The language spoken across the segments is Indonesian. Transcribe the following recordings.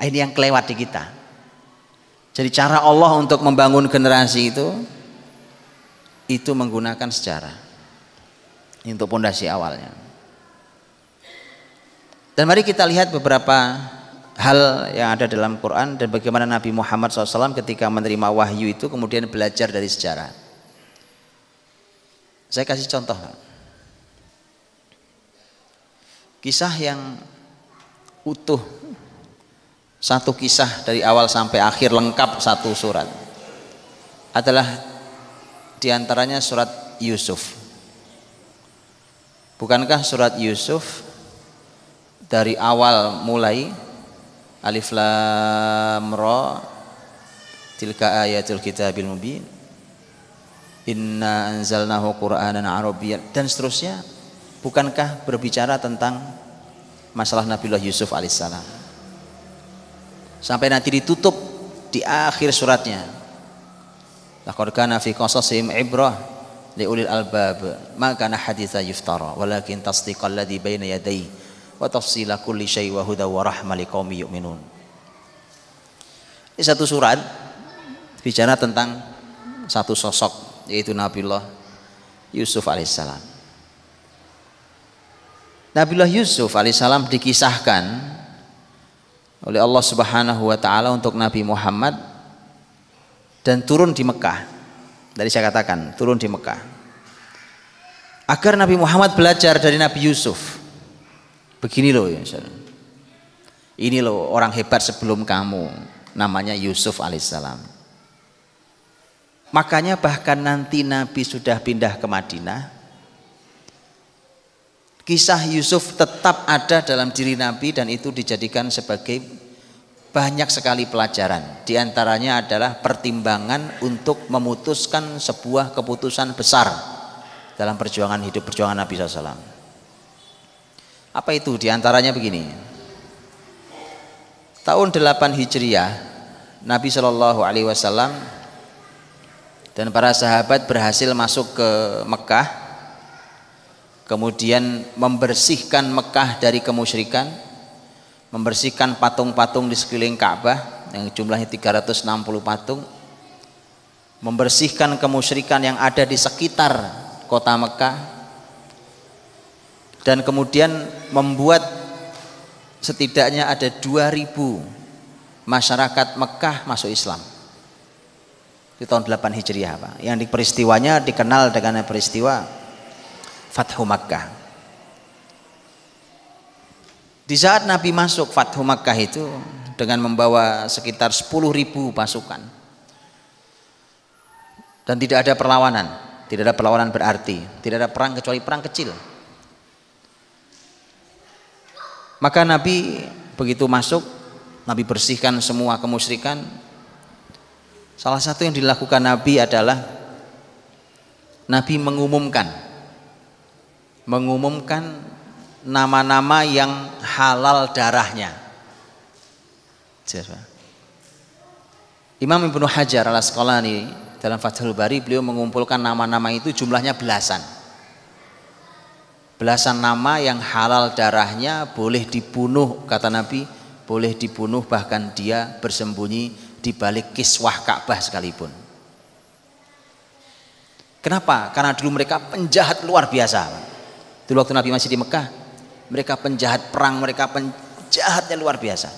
Ini yang kelewat di kita. Jadi cara Allah untuk membangun generasi itu menggunakan sejarah untuk pondasi awalnya. Dan mari kita lihat beberapa hal yang ada dalam Quran dan bagaimana Nabi Muhammad SAW ketika menerima wahyu itu kemudian belajar dari sejarah. Saya kasih contoh. Kisah yang utuh, satu kisah dari awal sampai akhir lengkap satu surat adalah diantaranya surat Yusuf. Bukankah surat Yusuf dari awal mulai Alif Lam Ra tilka ayatul kitabil mubin inna anzalnahu qur'anan arabiyyan dan seterusnya, bukankah berbicara tentang masalah Nabiullah Yusuf alaihissalam sampai nanti ditutup di akhir suratnya, laqad kana fi qasasihim ibrah li ulil albab ma kana haditsa yuftara walakin tasdiqal ladzi baina yadayhi wa tafsila kulli syai' wa huda wa rahmah liqaumin yu'minun. Ini satu surat bicara tentang satu sosok yaitu Nabiullah Yusuf alaihissalam. Nabiullah Yusuf alaihissalam dikisahkan oleh Allah Subhanahu wa taala untuk Nabi Muhammad dan turun di Mekah. Tadi saya katakan turun di Mekah agar Nabi Muhammad belajar dari Nabi Yusuf. Begini loh ya, ini loh orang hebat sebelum kamu, namanya Yusuf alaihissalam. Makanya bahkan nanti Nabi sudah pindah ke Madinah, kisah Yusuf tetap ada dalam diri Nabi dan itu dijadikan sebagai banyak sekali pelajaran. Di antaranya adalah pertimbangan untuk memutuskan sebuah keputusan besar dalam perjuangan hidup, perjuangan Nabi SAW. Apa itu? Di antaranya begini. Tahun 8 Hijriah, Nabi SAW dan para sahabat berhasil masuk ke Mekah, kemudian membersihkan Mekah dari kemusyrikan, membersihkan patung-patung di sekeliling Ka'bah yang jumlahnya 360 patung, membersihkan kemusyrikan yang ada di sekitar kota Mekah, dan kemudian membuat setidaknya ada 2000 masyarakat Mekah masuk Islam. Di tahun 8 Hijriah, Pak. Yang peristiwanya dikenal dengan peristiwa Fathu Makkah. Di saat Nabi masuk Fathu Makkah itu dengan membawa sekitar 10.000 pasukan dan tidak ada perlawanan, tidak ada perlawanan berarti, tidak ada perang kecuali perang kecil. Maka Nabi begitu masuk, Nabi bersihkan semua kemusyrikan. Salah satu yang dilakukan Nabi adalah Nabi mengumumkan nama-nama yang halal darahnya. Imam Ibnu Hajar al-Asqalani dalam Fathul Bari beliau mengumpulkan nama-nama itu jumlahnya belasan. Belasan nama yang halal darahnya, boleh dibunuh, kata Nabi, boleh dibunuh bahkan dia bersembunyi di balik kiswah Ka'bah sekalipun. Kenapa? Karena dulu mereka penjahat luar biasa. Dulu waktu Nabi masih di Mekah, mereka penjahat perang, mereka penjahatnya luar biasa.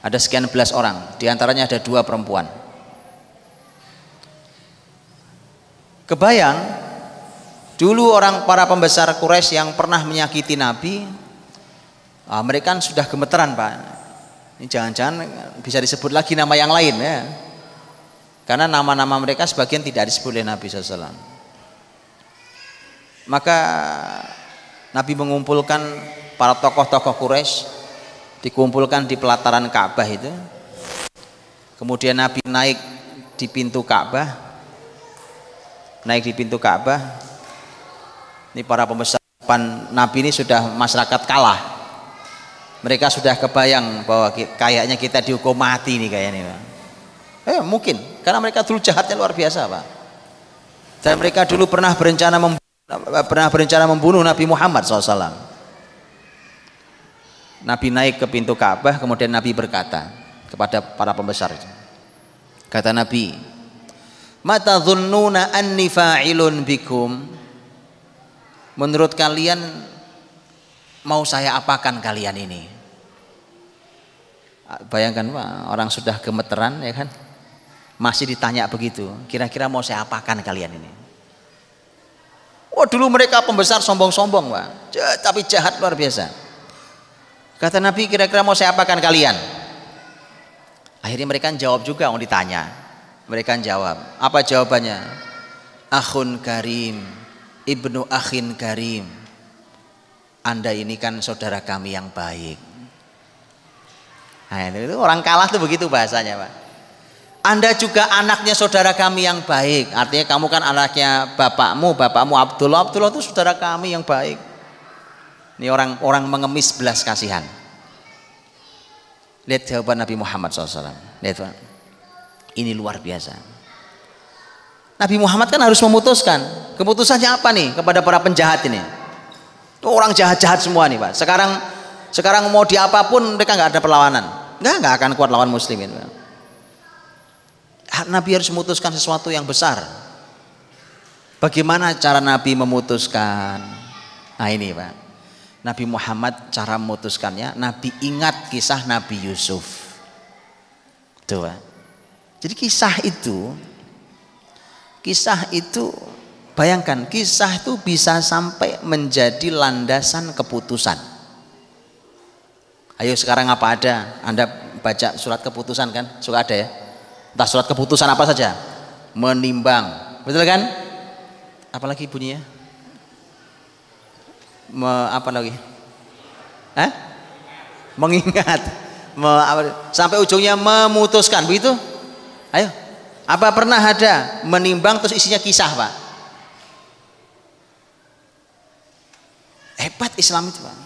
Ada sekian belas orang, diantaranya ada 2 perempuan. Kebayang dulu para pembesar Quraisy yang pernah menyakiti Nabi, mereka kan sudah gemeteran, Pak. Ini jangan-jangan bisa disebut lagi nama yang lain ya. Karena nama-nama mereka sebagian tidak disebut oleh Nabi SAW. Maka Nabi mengumpulkan para tokoh-tokoh Quraisy, dikumpulkan di pelataran Ka'bah itu. Kemudian Nabi naik di pintu Ka'bah. Naik di pintu Ka'bah. Ini para pembesar Nabi ini sudah masyarakat kalah. Mereka sudah kebayang bahwa kayaknya kita dihukum mati nih kayaknya. Mungkin karena mereka dulu jahatnya luar biasa, Pak. Dan mereka dulu pernah berencana membunuh Nabi Muhammad SAW. Nabi naik ke pintu Ka'bah, kemudian Nabi berkata kepada para pembesar. Kata Nabi, "Mata dhunnuna anni fa'ilun bikum?" Menurut kalian mau saya apakan kalian ini? Bayangkan Pak, orang sudah gemeteran ya kan, masih ditanya begitu, kira-kira mau saya apakan kalian ini? Oh dulu mereka pembesar sombong-sombong Pak, tapi jahat luar biasa. Kata Nabi, kira-kira mau saya apakan kalian? Akhirnya mereka jawab juga, orang ditanya. Mereka jawab. Apa jawabannya? Akhun karim, ibnu akhin karim. Anda ini kan saudara kami yang baik. Nah, itu orang kalah tuh begitu bahasanya Pak. Anda juga anaknya saudara kami yang baik. Artinya kamu kan anaknya bapakmu Abdullah itu saudara kami yang baik. Ini orang mengemis belas kasihan. Lihat jawaban Nabi Muhammad SAW. Lihat Pak. Ini luar biasa. Nabi Muhammad kan harus memutuskan. Keputusannya apa nih kepada para penjahat ini? Tuh orang jahat-jahat semua nih Pak. Sekarang mau diapapun mereka nggak ada perlawanan. Nggak akan kuat lawan muslimin Pak. Nabi harus memutuskan sesuatu yang besar. Bagaimana cara Nabi memutuskan? Nah ini Pak. Nabi Muhammad cara memutuskannya, Nabi ingat kisah Nabi Yusuf. Tuh, Pak. Jadi kisah itu bayangkan, kisah itu bisa sampai menjadi landasan keputusan. Ayo sekarang apa ada? Anda baca surat keputusan kan? Suka ada ya? Entah surat keputusan apa saja, menimbang, betul kan? Apalagi bunyinya? Apa lagi? Mengingat, sampai ujungnya memutuskan, begitu? Ayo, apa pernah ada menimbang terus isinya kisah Pak? Hebat Islam itu Pak.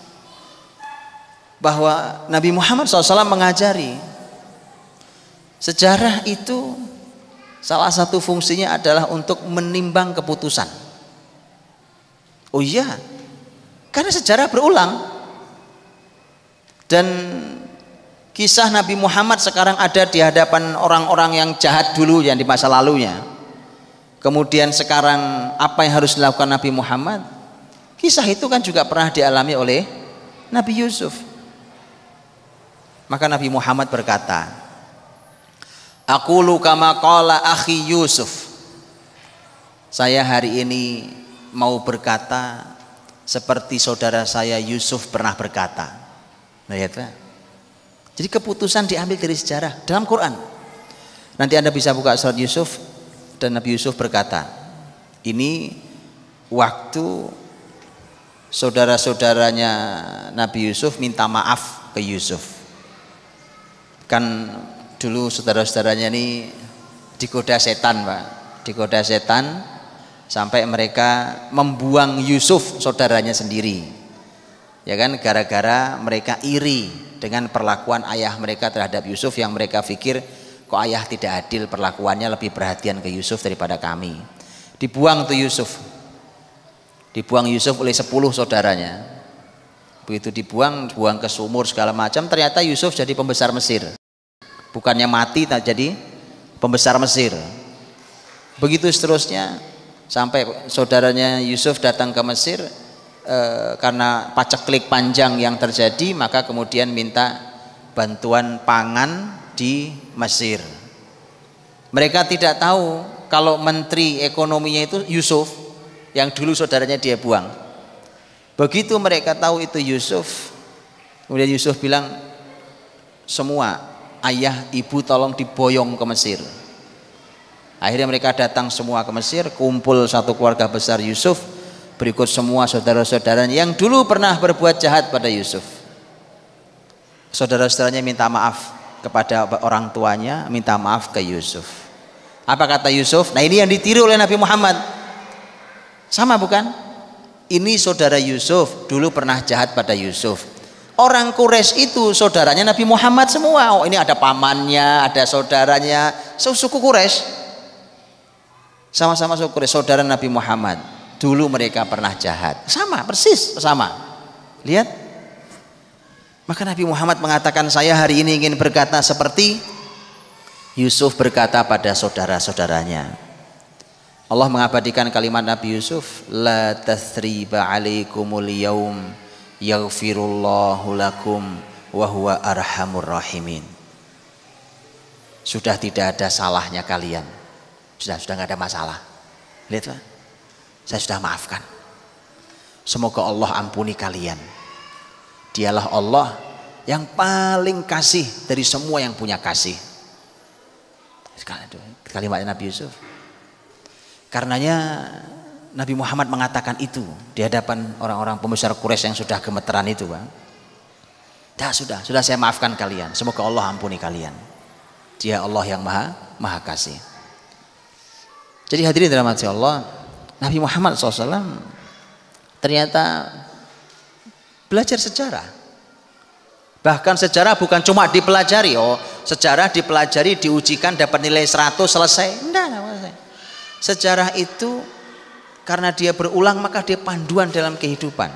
Bahwa Nabi Muhammad SAW mengajari sejarah itu salah satu fungsinya adalah untuk menimbang keputusan. Oh iya, karena sejarah berulang. Dan kisah Nabi Muhammad sekarang ada di hadapan orang-orang yang jahat dulu yang di masa lalunya. Kemudian sekarang apa yang harus dilakukan Nabi Muhammad? Kisah itu kan juga pernah dialami oleh Nabi Yusuf. Maka Nabi Muhammad berkata, "Aqulu kama qala akhi Yusuf." Saya hari ini mau berkata seperti saudara saya Yusuf pernah berkata. Lihat Pak. Jadi keputusan diambil dari sejarah dalam Quran. Nanti Anda bisa buka surat Yusuf dan Nabi Yusuf berkata, ini waktu saudara-saudaranya Nabi Yusuf minta maaf ke Yusuf. Kan dulu saudara-saudaranya ini digoda setan Pak, digoda setan sampai mereka membuang Yusuf saudaranya sendiri. Ya kan, gara-gara mereka iri dengan perlakuan ayah mereka terhadap Yusuf yang mereka pikir kok ayah tidak adil, perlakuannya lebih perhatian ke Yusuf daripada kami. Dibuang tuh Yusuf. Dibuang Yusuf oleh 10 saudaranya. Begitu dibuang ke sumur segala macam, ternyata Yusuf jadi pembesar Mesir. Bukannya mati, tak jadi pembesar Mesir. Begitu seterusnya sampai saudaranya Yusuf datang ke Mesir. Karena paceklik panjang yang terjadi, maka kemudian minta bantuan pangan di Mesir. Mereka tidak tahu kalau menteri ekonominya itu Yusuf yang dulu saudaranya dia buang. Begitu mereka tahu itu Yusuf, kemudian Yusuf bilang, semua ayah ibu tolong diboyong ke Mesir. Akhirnya mereka datang semua ke Mesir, kumpul satu keluarga besar Yusuf, berikut semua saudara-saudaranya yang dulu pernah berbuat jahat pada Yusuf. Saudara-saudaranya minta maaf kepada orang tuanya, minta maaf ke Yusuf. Apa kata Yusuf? Nah ini yang ditiru oleh Nabi Muhammad. Sama bukan? Ini saudara Yusuf dulu pernah jahat pada Yusuf. Orang Quraisy itu saudaranya Nabi Muhammad semua. Oh ini ada pamannya, ada saudaranya, suku Quraisy. Sama-sama suku Quraisy, saudara Nabi Muhammad. Dulu mereka pernah jahat, sama persis sama. Lihat Maka Nabi Muhammad mengatakan, saya hari ini ingin berkata seperti Yusuf berkata pada saudara-saudaranya. Allah mengabadikan kalimat Nabi Yusuf, la tathriba alaikumul yaum yaghfirullahu lakum wa huwa arhamur rahimin. Sudah tidak ada salahnya kalian. Sudah nggak ada masalah. Lihat, saya sudah maafkan. Semoga Allah ampuni kalian. Dialah Allah yang paling kasih dari semua yang punya kasih. Kalimatnya Nabi Yusuf. Karenanya Nabi Muhammad mengatakan itu di hadapan orang-orang pembesar Quraisy yang sudah gemeteran itu, Bang. Sudah saya maafkan kalian. Semoga Allah ampuni kalian. Dia Allah yang maha kasih. Jadi hadirin dalam hati Allah, Nabi Muhammad SAW ternyata belajar sejarah. Bahkan sejarah bukan cuma dipelajari, sejarah dipelajari, diujikan, dapat nilai 100, selesai. Enggak. Sejarah itu karena dia berulang, maka dia panduan dalam kehidupan.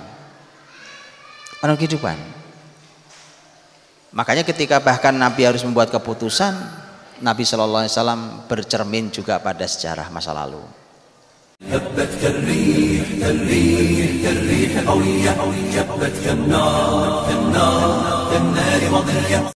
Makanya ketika bahkan Nabi harus membuat keputusan, Nabi Shallallahu Alaihi Wasallam bercermin juga pada sejarah masa lalu. هبت كالريح قوية جبت كالنار